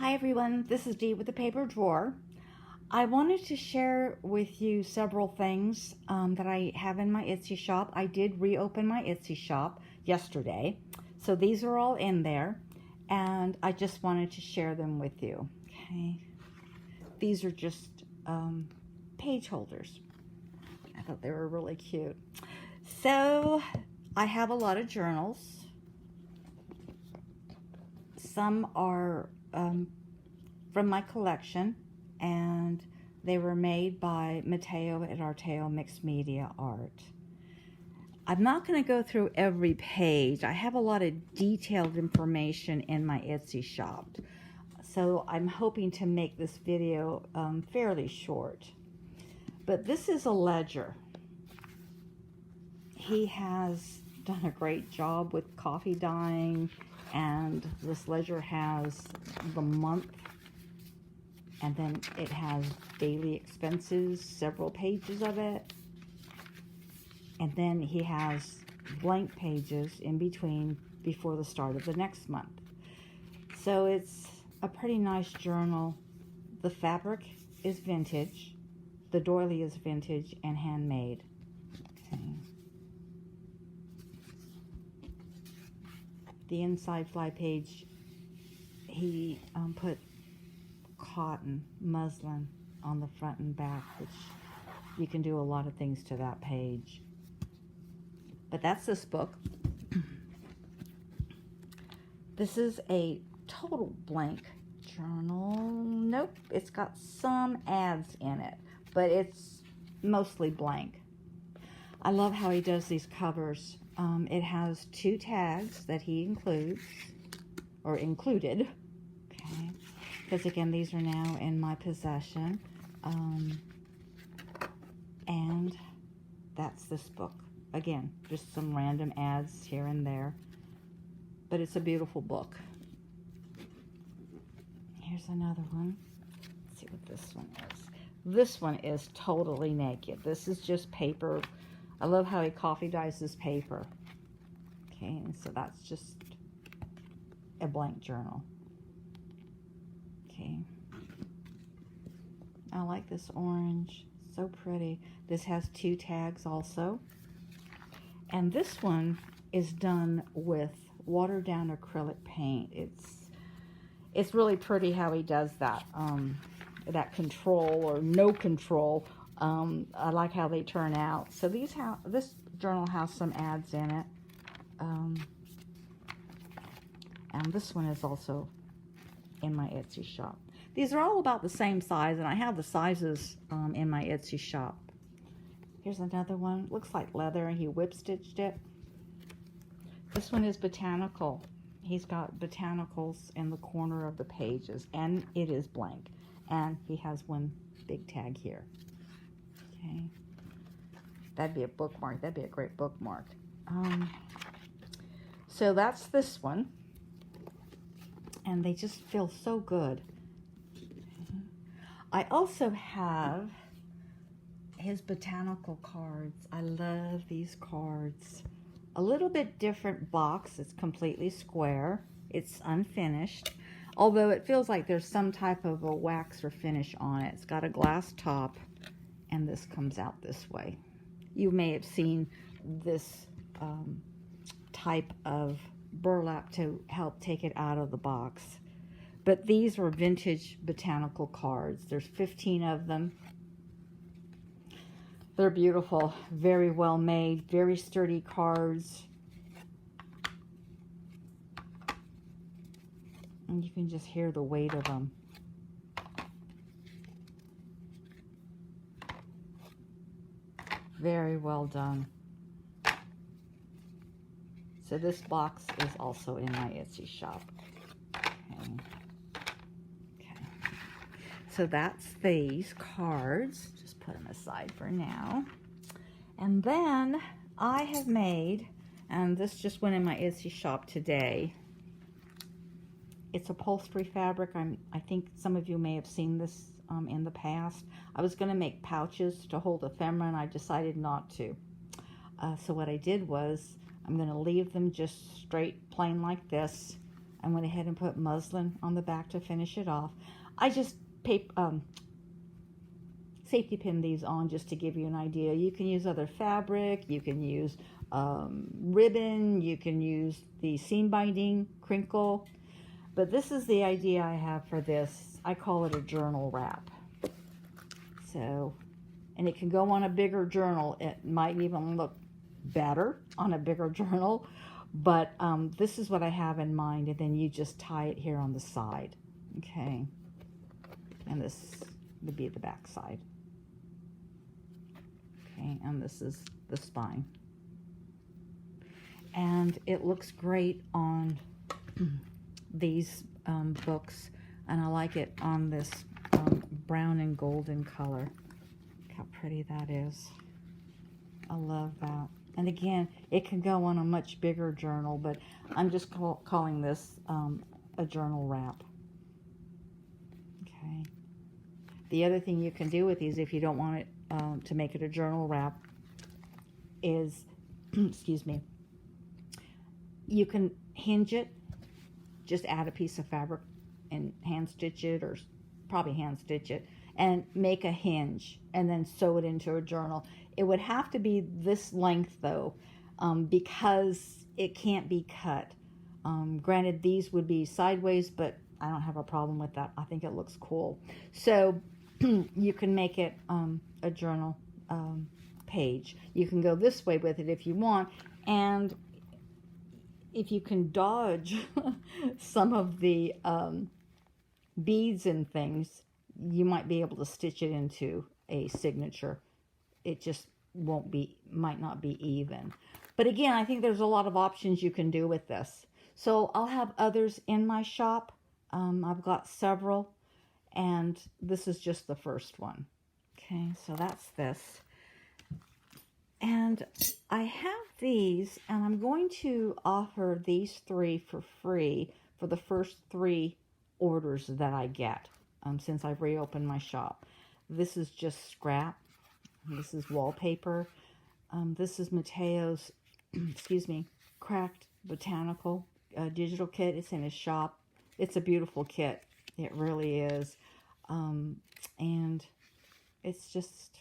Hi everyone, this is Dee with the Paper Drawer. I wanted to share with you several things that I have in my Etsy shop. I did reopen my Etsy shop yesterday, so these are all in there, and I just wanted to share them with you. Okay, these are just page holders. I thought they were really cute. So I have a lot of journals. Some are from my collection, and they were made by Matteo at Arteo Mixed Media Art. I'm not going to go through every page. I have a lot of detailed information in my Etsy shop, so I'm hoping to make this video fairly short. But this is a ledger. He has done a great job with coffee dyeing, and this ledger has the month, and then it has daily expenses, several pages of it, and then he has blank pages in between before the start of the next month. So it's a pretty nice journal. The fabric is vintage, the doily is vintage and handmade. Okay. The inside fly page, he put cotton, muslin on the front and back, which you can do a lot of things to that page. But that's this book. This is a total blank journal. Nope, it's got some ads in it, but it's mostly blank. I love how he does these covers. It has 2 tags that he includes, or included, okay, because again, these are now in my possession, and that's this book. Again, just some random ads here and there, but it's a beautiful book. Here's another one. Let's see what this one is. This one is totally naked. This is just paper. I love how he coffee dyes his paper. Okay, and so that's just a blank journal. Okay. I like this orange. So pretty. This has 2 tags also. And this one is done with watered down acrylic paint. It's really pretty how he does that. That control or no control. I like how they turn out. So this journal has some ads in it. And this one is also in my Etsy shop. These are all about the same size, and I have the sizes in my Etsy shop. Here's another one. Looks like leather, and he whip stitched it. This one is botanical. He's got botanicals in the corner of the pages, and it is blank. And he has one big tag here. Okay. That'd be a bookmark. That'd be a great bookmark. So that's this one. And they just feel so good. I also have his botanical cards. I love these cards. A little bit different box. It's completely square. It's unfinished, although it feels like there's some type of a wax or finish on it. It's got a glass top, and this comes out this way. You may have seen this type of burlap to help take it out of the box. But these are vintage botanical cards. There's 15 of them. They're beautiful, very well made, very sturdy cards. And you can just hear the weight of them. Very well done. So this box is also in my Etsy shop. Okay. So that's these cards. Just put them aside for now. And then I have made, and this just went in my Etsy shop today. It's upholstery fabric. I think some of you may have seen this in the past. I was going to make pouches to hold ephemera, and I decided not to. So what I did was, I'm going to leave them just straight, plain like this, I went ahead and put muslin on the back to finish it off. I just safety pin these on just to give you an idea. You can use other fabric, you can use ribbon, you can use the seam binding crinkle, but this is the idea I have for this. I call it a journal wrap. So, and it can go on a bigger journal. It might even look better on a bigger journal, but this is what I have in mind, and then you just tie it here on the side. Okay, and this would be the back side. Okay, and this is the spine. And it looks great on these books, and I like it on this brown and golden color. Look how pretty that is. I love that. And again, it can go on a much bigger journal, but I'm just calling this a journal wrap. Okay. The other thing you can do with these, if you don't want it to make it a journal wrap, is, excuse me, you can hinge it, just add a piece of fabric and hand stitch it, or probably hand stitch it, and make a hinge, and then sew it into a journal. It would have to be this length though, because it can't be cut. Granted, these would be sideways, but I don't have a problem with that. I think it looks cool. So you can make it a journal page. You can go this way with it if you want, and if you can dodge some of the beads and things, you might be able to stitch it into a signature. It just might not be even. But again, I think there's a lot of options you can do with this. So I'll have others in my shop. I've got several, and this is just the first one. Okay, so that's this. And I have these, and I'm going to offer these 3 for free for the first 3 orders that I get, since I've reopened my shop. This is just scrap. This is wallpaper. This is Mateo's, excuse me, Cracked Botanical digital kit. It's in his shop. It's a beautiful kit. It really is. And it's just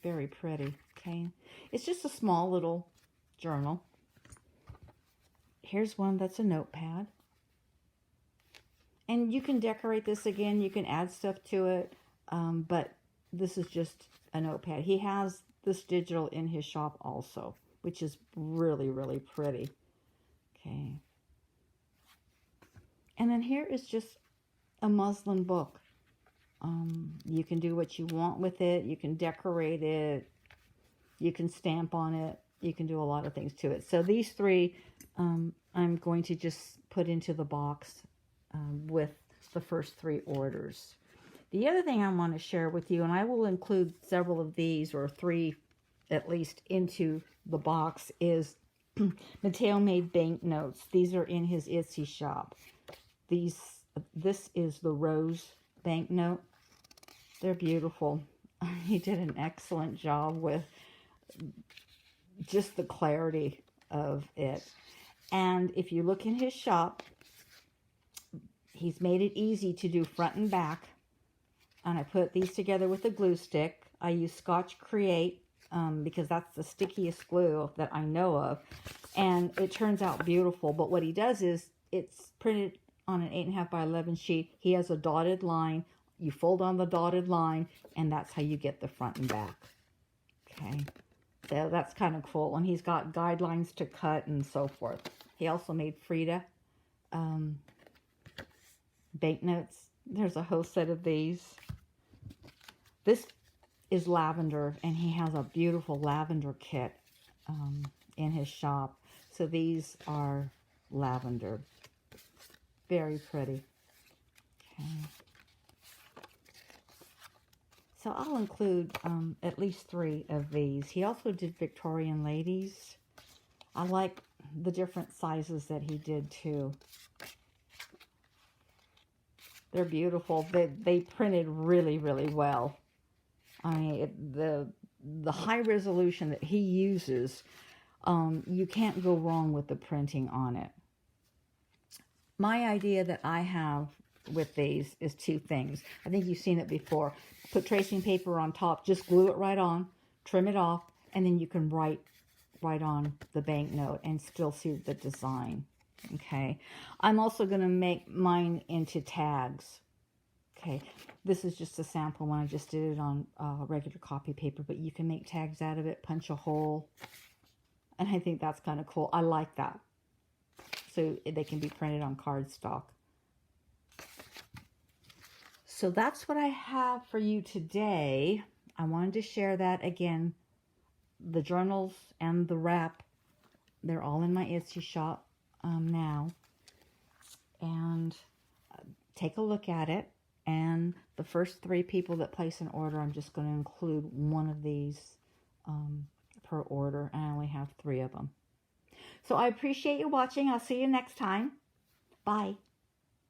very pretty. Okay, it's just a small little journal. Here's one that's a notepad, and you can decorate this again. You can add stuff to it, but this is just a notepad. He has this digital in his shop also, which is really, really pretty. Okay, and then here is just a muslin book. You can do what you want with it. You can decorate it. You can stamp on it. You can do a lot of things to it. So these 3, I'm going to just put into the box with the first 3 orders. The other thing I want to share with you, and I will include several of these, or 3 at least, into the box, is Mateo made banknotes. These are in his Etsy shop. This is the rose banknote. They're beautiful. He did an excellent job with just the clarity of it. And if you look in his shop, he's made it easy to do front and back. And I put these together with a glue stick. I use Scotch Create because that's the stickiest glue that I know of. And it turns out beautiful. But what he does is, it's printed on an 8.5 by 11 sheet. He has a dotted line. You fold on the dotted line, and that's how you get the front and back. Okay, so that's kind of cool. And he's got guidelines to cut and so forth. He also made Frida banknotes. There's a whole set of these. This is lavender, and he has a beautiful lavender kit in his shop. So these are lavender. Very pretty. Okay. So I'll include at least 3 of these. He also did Victorian ladies. I like the different sizes that he did too. They're beautiful. They printed really, really well. I mean, the high resolution that he uses, you can't go wrong with the printing on it. My idea that I have with these is two things. I think you've seen it before. Put tracing paper on top, just glue it right on, trim it off, and then you can write on the banknote and still see the design. Okay, I'm also going to make mine into tags. Okay, this is just a sample one. I just did it on regular copy paper, but you can make tags out of it, punch a hole, and I think that's kind of cool. I like that. So they can be printed on cardstock. So that's what I have for you today. I wanted to share that again. The journals and the wrap, they're all in my Etsy shop now. And take a look at it. And the first 3 people that place an order, I'm just going to include one of these per order. And I only have 3 of them. So I appreciate you watching. I'll see you next time. Bye.